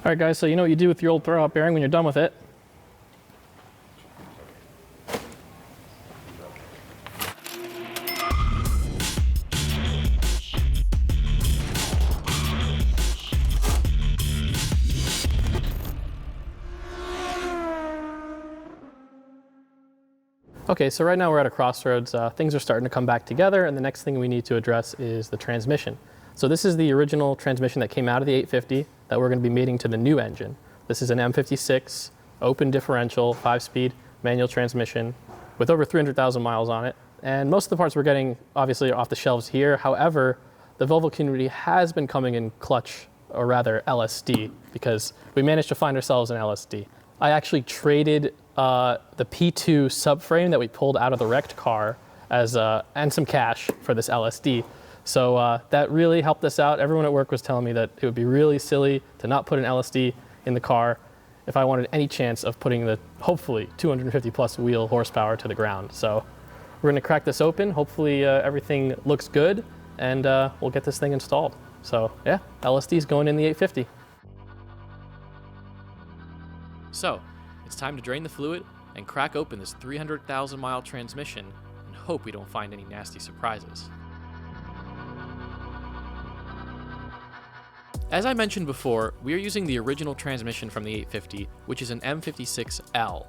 All right, guys, so you know what you do with your old throwout bearing when you're done with it. Okay, so right now we're at a crossroads. Things are starting to come back together, and the next thing we need to address is the transmission. So this is the original transmission that came out of the 850 that we're going to be mating to the new engine. This is an M56 open differential, 5-speed manual transmission with over 300,000 miles on it. And most of the parts we're getting obviously are off the shelves here. However, the Volvo community has been coming in clutch, or rather LSD, because we managed to find ourselves an LSD. I actually traded the P2 subframe that we pulled out of the wrecked car and some cash for this LSD. So that really helped us out. Everyone at work was telling me that it would be really silly to not put an LSD in the car if I wanted any chance of putting the, hopefully, 250 plus wheel horsepower to the ground. So we're gonna crack this open. Hopefully everything looks good, and we'll get this thing installed. So yeah, LSD's going in the 850. So, it's time to drain the fluid and crack open this 300,000 mile transmission and hope we don't find any nasty surprises. As I mentioned before, we are using the original transmission from the 850, which is an M56L.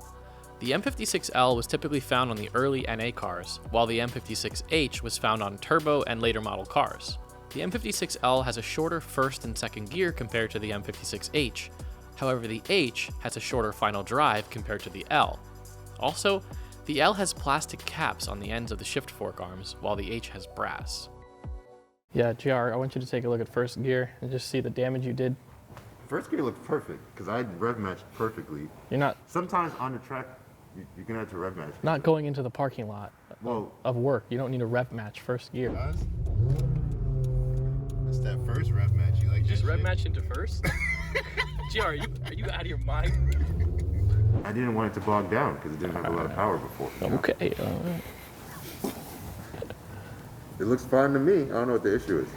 The M56L was typically found on the early NA cars, while the M56H was found on turbo and later model cars. The M56L has a shorter first and second gear compared to the M56H. However, the H has a shorter final drive compared to the L. Also, the L has plastic caps on the ends of the shift fork arms, while the H has brass. Yeah, GR, I want you to take a look at first gear and just see the damage you did. First gear looked perfect because I rev matched perfectly. You're not Sometimes on the track, you can have to rev match. not going into the parking lot of work. You don't need to rev match first gear. It's that first rev match. You like Just rev match into first? GR, are you out of your mind? I didn't want it to bog down because it didn't have a lot of power before. You know? Okay, all right. It looks fine to me. I don't know what the issue is.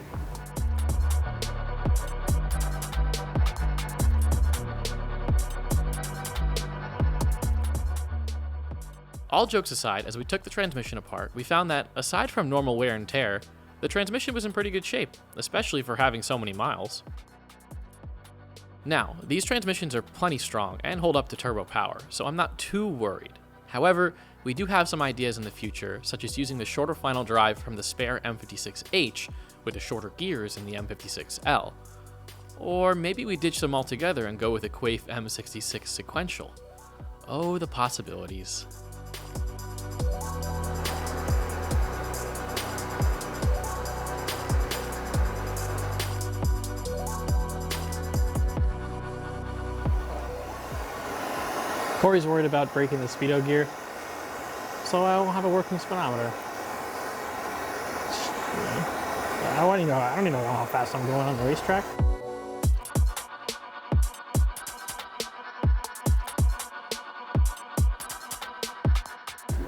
All jokes aside, as we took the transmission apart, we found that, aside from normal wear and tear, the transmission was in pretty good shape, especially for having so many miles. Now, these transmissions are plenty strong and hold up to turbo power, so I'm not too worried. However, we do have some ideas in the future, such as using the shorter final drive from the spare M56H with the shorter gears in the M56L. Or maybe we ditch them altogether and go with a Quaife M66 sequential. Oh, the possibilities. Corey's worried about breaking the speedo gear, so I won't have a working speedometer. I don't even know how fast I'm going on the racetrack.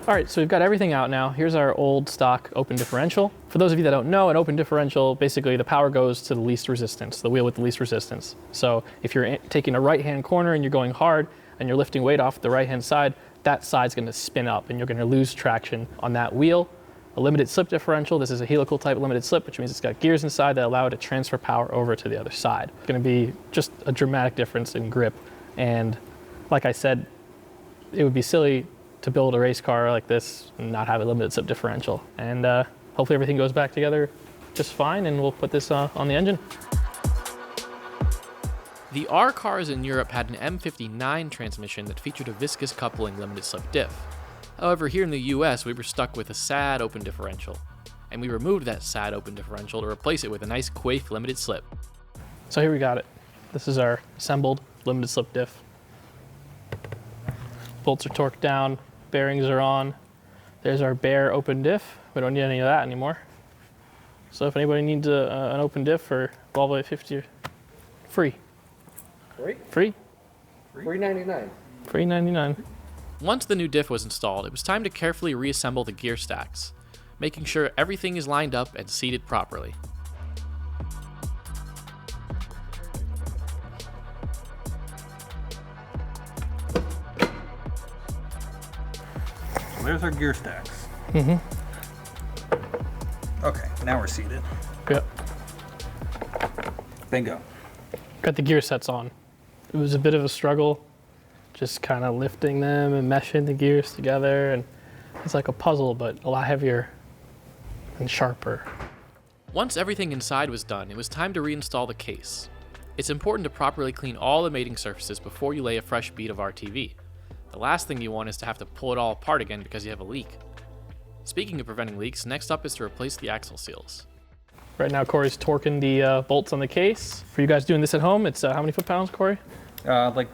All right, so we've got everything out now. Here's our old stock open differential. For those of you that don't know, an open differential, basically the power goes to the least resistance, the wheel with the least resistance. So if you're taking a right-hand corner and you're going hard and you're lifting weight off the right-hand side, that side's gonna spin up and you're gonna lose traction on that wheel. A limited slip differential, this is a helical type limited slip, which means it's got gears inside that allow it to transfer power over to the other side. It's gonna be just a dramatic difference in grip. And like I said, it would be silly to build a race car like this and not have a limited slip differential. And hopefully everything goes back together just fine and we'll put this on the engine. The R cars in Europe had an M59 transmission that featured a viscous coupling limited slip diff. However, here in the US, we were stuck with a sad open differential, and we removed that sad open differential to replace it with a nice Quaife limited slip. So here we got it. This is our assembled limited slip diff. Bolts are torqued down, bearings are on. There's our bare open diff. We don't need any of that anymore. So if anybody needs an open diff for Volvo 850, free. Free? Free 99. Free 99. Once the new diff was installed, it was time to carefully reassemble the gear stacks, making sure everything is lined up and seated properly. there's our gear stacks. Okay, now we're seated. Yep. Bingo. Got the gear sets on. It was a bit of a struggle, just kind of lifting them and meshing the gears together, and it's like a puzzle, but a lot heavier and sharper. Once everything inside was done, it was time to reinstall the case. It's important to properly clean all the mating surfaces before you lay a fresh bead of RTV. The last thing you want is to have to pull it all apart again because you have a leak. Speaking of preventing leaks, next up is to replace the axle seals. Right now, Corey's torquing the bolts on the case. For you guys doing this at home, it's how many foot-pounds, Corey? Like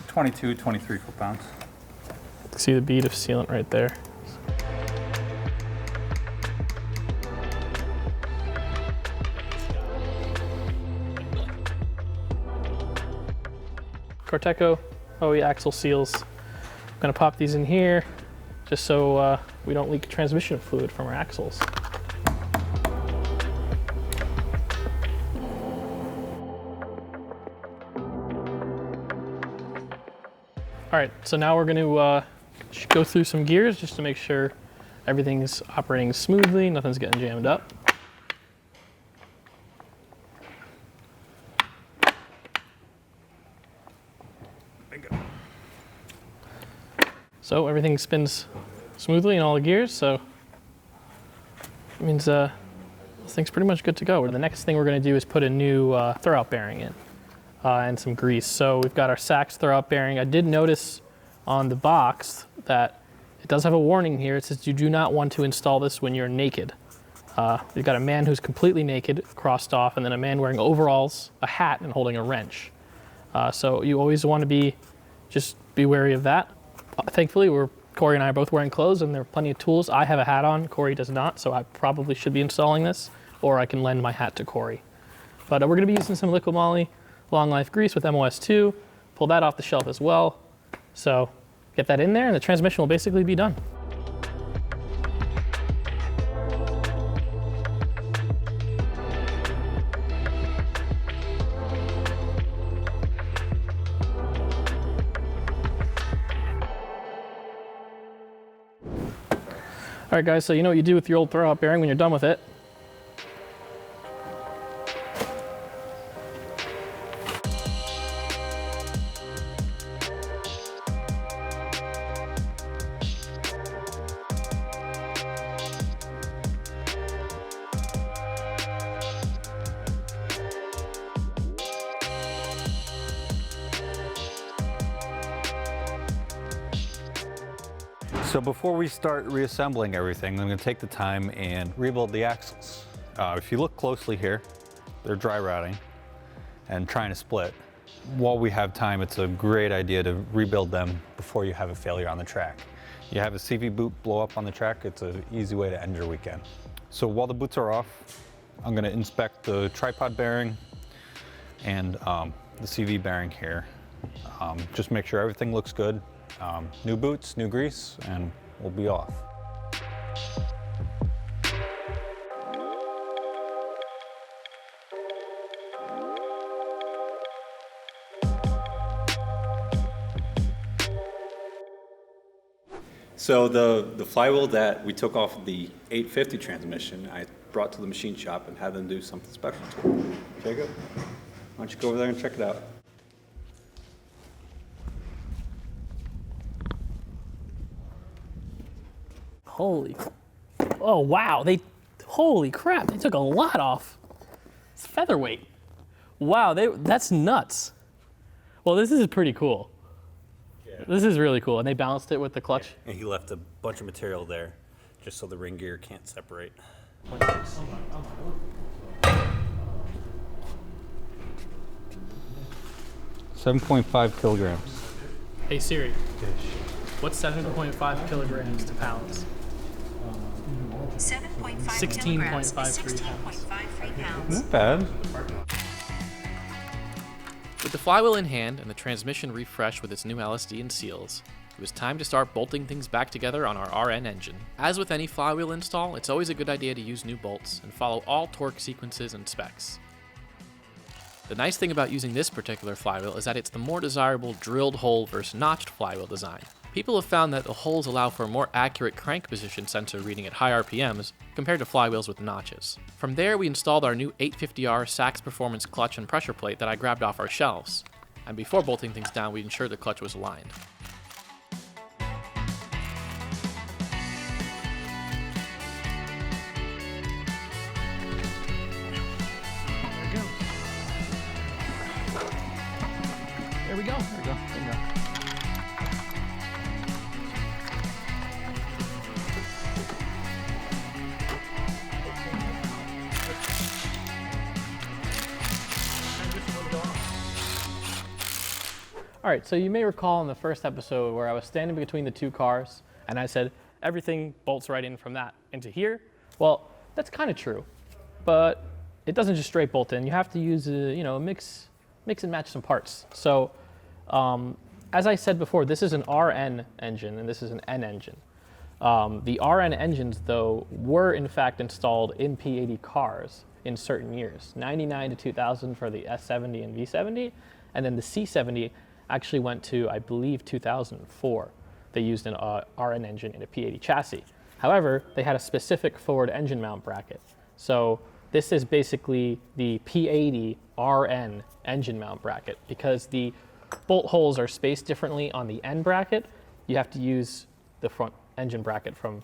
22, 23 foot-pounds. See the bead of sealant right there. Corteco OE axle seals. I'm gonna pop these in here just so we don't leak transmission fluid from our axles. All right, so now we're going to go through some gears just to make sure everything's operating smoothly, nothing's getting jammed up. So everything spins smoothly in all the gears, so it means this thing's pretty much good to go. The next thing we're going to do is put a new throwout bearing in. And some grease. So we've got our Sachs throwout bearing. I did notice on the box that it does have a warning here. It says you do not want to install this when you're naked. You've got a man who's completely naked crossed off, and then a man wearing overalls, a hat, and holding a wrench. So you always want to just be wary of that. Thankfully, Corey and I are both wearing clothes, and there are plenty of tools. I have a hat on, Corey does not, so I probably should be installing this, or I can lend my hat to Corey. But we're going to be using some Liqui Moly long life grease with MOS2. Pull that off the shelf as well. So get that in there and the transmission will basically be done. All right guys, so you know what you do with your old throwout bearing when you're done with it. So before we start reassembling everything, I'm going to take the time and rebuild the axles. If you look closely here, they're dry rotting and trying to split. While we have time, it's a great idea to rebuild them before you have a failure on the track. You have a CV boot blow up on the track, it's an easy way to end your weekend. So while the boots are off, I'm going to inspect the tripod bearing and the CV bearing here. Just make sure everything looks good. New boots, new grease, and we'll be off. So the flywheel that we took off the 850 transmission, I brought to the machine shop and had them do something special to it. Jacob, why don't you go over there and check it out? Oh wow, holy crap, they took a lot off. It's featherweight. Wow, that's nuts. Well, this is pretty cool. Yeah. This is really cool, and they balanced it with the clutch. And he left a bunch of material there just so the ring gear can't separate. 7.5 kilograms. Hey Siri, what's 7.5 kilograms to pounds? 7.5 kilograms is 16.53 pounds. Not bad. With the flywheel in hand and the transmission refreshed with its new LSD and seals, it was time to start bolting things back together on our RN engine. As with any flywheel install, it's always a good idea to use new bolts and follow all torque sequences and specs. The nice thing about using this particular flywheel is that it's the more desirable drilled hole versus notched flywheel design. People have found that the holes allow for a more accurate crank position sensor reading at high RPMs compared to flywheels with notches. From there, we installed our new 850R Sachs Performance clutch and pressure plate that I grabbed off our shelves. And before bolting things down, we ensured the clutch was aligned. There we go. There we go. There we go. All right, so you may recall in the first episode where I was standing between the two cars and I said everything bolts right in from that into here. Well, that's kind of true, but it doesn't just straight bolt in. You have to use mix and match some parts. So as I said before, this is an RN engine and this is an N engine. The RN engines, though, were in fact installed in P80 cars in certain years, 99 to 2000 for the S70 and V70, and then the C70 actually went to, I believe, 2004. They used an RN engine in a P80 chassis. However, they had a specific forward engine mount bracket. So this is basically the P80 RN engine mount bracket. Because the bolt holes are spaced differently on the N bracket, you have to use the front engine bracket from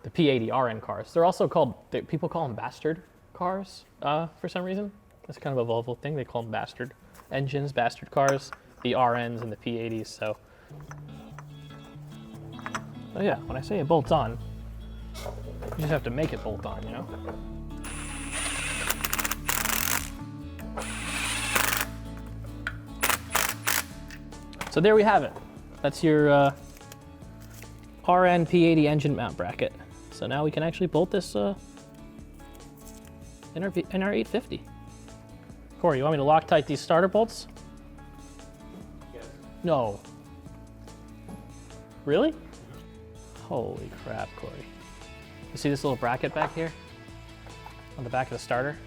the P80 RN cars. They're also called, people call them bastard cars for some reason. That's kind of a Volvo thing. They call them bastard engines, bastard cars, the RNs and the P80s. So yeah, when I say it bolts on, you just have to make it bolt on, you know? So there we have it. That's your RN P80 engine mount bracket. So now we can actually bolt this in our 850. Corey, you want me to Loctite these starter bolts? Yes. No. Really? Holy crap, Corey. You see this little bracket back here? On the back of the starter?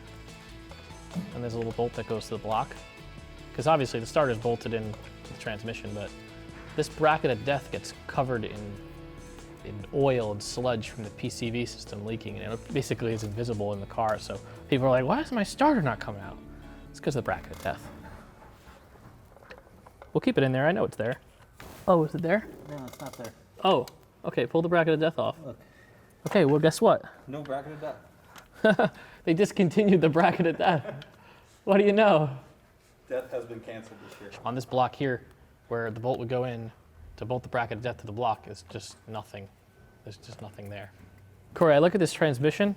And there's a little bolt that goes to the block. Because obviously the starter's bolted in the transmission, but this bracket of death gets covered in oil and sludge from the PCV system leaking, and it basically is invisible in the car. So people are like, why is my starter not coming out? It's because of the bracket of death. We'll keep it in there. I know it's there. Oh, is it there? No, it's not there. Oh, okay. Pull the bracket of death off. Look. Okay, well, guess what? No bracket of death. They discontinued the bracket of death. What do you know? Death has been canceled this year. On this block here, where the bolt would go in to bolt the bracket of death to the block, is just nothing. There's just nothing there. Corey, I look at this transmission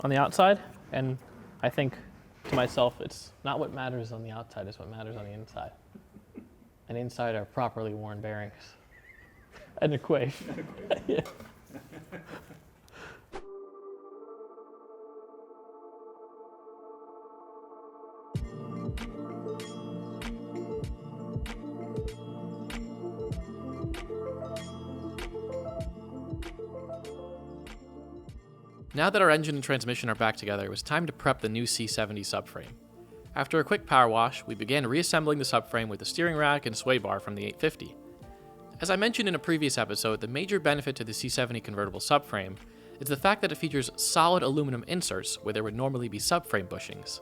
on the outside, and I think to myself, it's not what matters on the outside, it's what matters on the inside. And inside are properly worn bearings. An equation. Yeah. Now that our engine and transmission are back together, it was time to prep the new C70 subframe. After a quick power wash, we began reassembling the subframe with the steering rack and sway bar from the 850. As I mentioned in a previous episode, the major benefit to the C70 convertible subframe is the fact that it features solid aluminum inserts where there would normally be subframe bushings.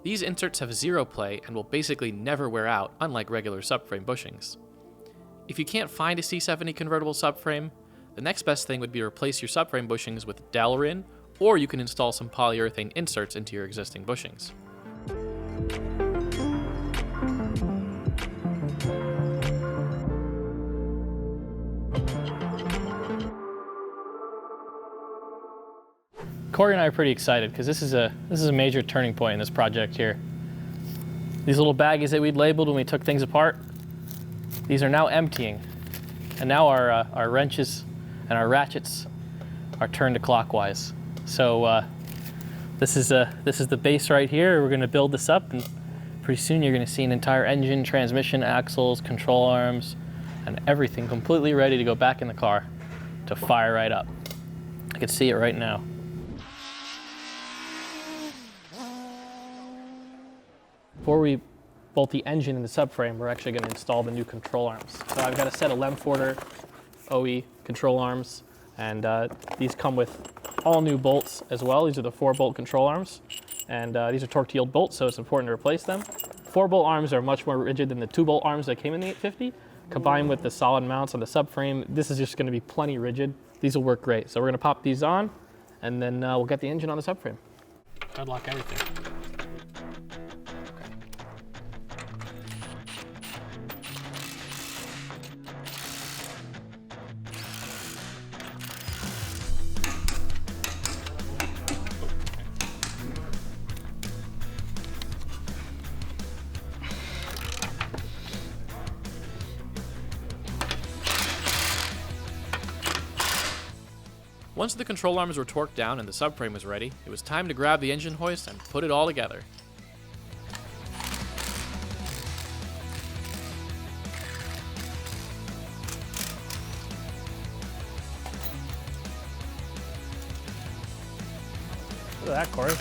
These inserts have zero play and will basically never wear out, unlike regular subframe bushings. If you can't find a C70 convertible subframe, the next best thing would be to replace your subframe bushings with Delrin, or you can install some polyurethane inserts into your existing bushings. Corey and I are pretty excited because this is a major turning point in this project here. These little baggies that we'd labeled when we took things apart, these are now emptying, and now our wrenches and our ratchets are turned to clockwise. So this is the base right here. We're going to build this up, and pretty soon you're going to see an entire engine, transmission, axles, control arms, and everything completely ready to go back in the car to fire right up. I can see it right now. Before we both the engine and the subframe, we're actually going to install the new control arms. So I've got a set of Lemforder OE control arms, and these come with all new bolts as well. These are the 4-bolt control arms, and these are torque yield bolts, so it's important to replace them. 4-bolt arms are much more rigid than the 2-bolt arms that came in the 850. Combined with the solid mounts on the subframe, this is just going to be plenty rigid. These will work great. So we're going to pop these on, and then we'll get the engine on the subframe. Unlock everything. Once the control arms were torqued down and the subframe was ready, it was time to grab the engine hoist and put it all together. Look at that, Corey.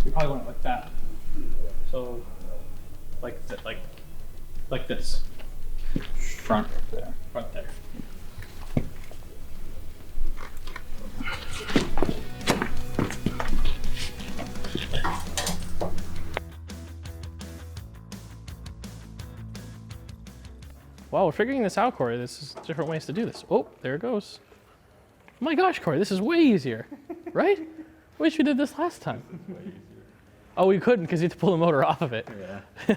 You probably want it like that. So, like this. Front there. Front there. Wow, we're figuring this out, Corey. This is different ways to do this. Oh, there it goes. Oh my gosh, Corey, this is way easier, right? Wish we did this last time. Oh, we couldn't because you had to pull the motor off of it. Yeah.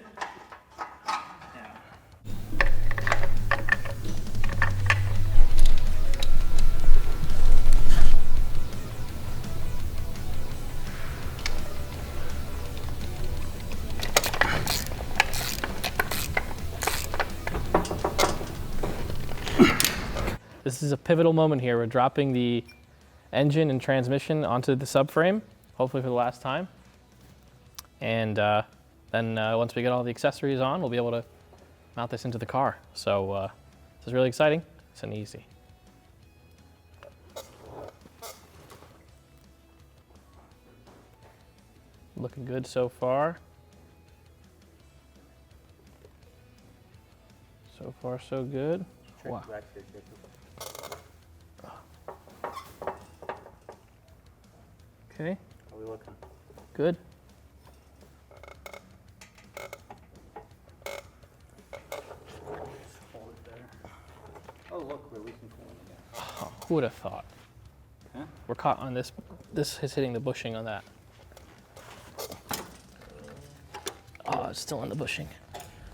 This is a pivotal moment here. We're dropping the engine and transmission onto the subframe, hopefully for the last time. And then once we get all the accessories on, we'll be able to mount this into the car. So this is really exciting. It's an easy. Looking good so far. So far, so good. Wow. Okay. How are we looking? Good. Hold it there. Oh, look, we're leaking coolant again. Oh, who would have thought? Huh? We're caught on this. This is hitting the bushing on that. Oh, it's still in the bushing.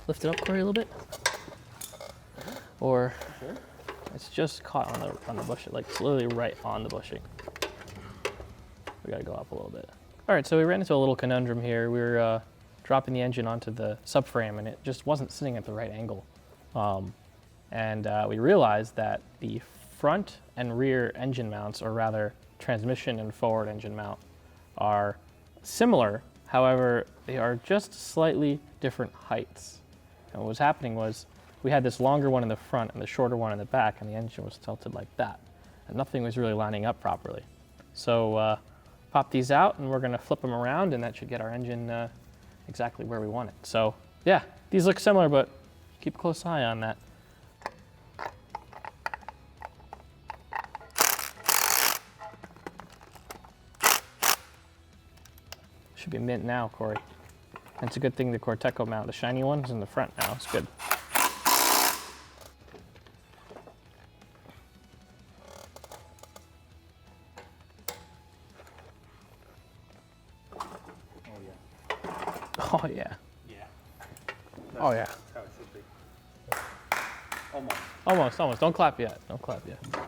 Lift it up, Corey, a little bit. Or it's just caught on the bushing, like it's literally right on the bushing. We gotta go up a little bit. All right, so we ran into a little conundrum here. We were dropping the engine onto the subframe, and it just wasn't sitting at the right angle. We realized that the front and rear engine mounts, or rather transmission and forward engine mount, are similar. However, they are just slightly different heights. And what was happening was we had this longer one in the front and the shorter one in the back, and the engine was tilted like that. And nothing was really lining up properly. So pop these out, and we're gonna flip them around, and that should get our engine exactly where we want it. So yeah, these look similar, but keep a close eye on that. Should be mint now, Corey. And it's a good thing the Corteco mount, the shiny one, is in the front now. It's good. Oh yeah. Yeah. Oh yeah. That's how it should be. Almost. Almost, almost. Don't clap yet. Don't clap yet. I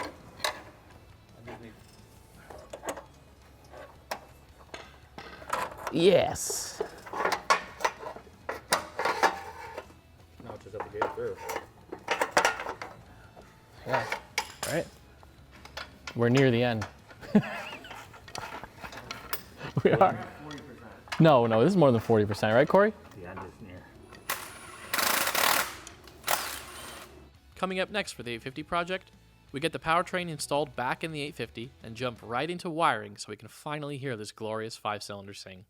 just need Yes. No, just have to get it through. Yeah. Right. We're near the end. We are. No, no, this is more than 40%, right, Corey? The end is near. Coming up next for the 850 project, We get the powertrain installed back in the 850 and jump right into wiring so we can finally hear this glorious 5-cylinder sing.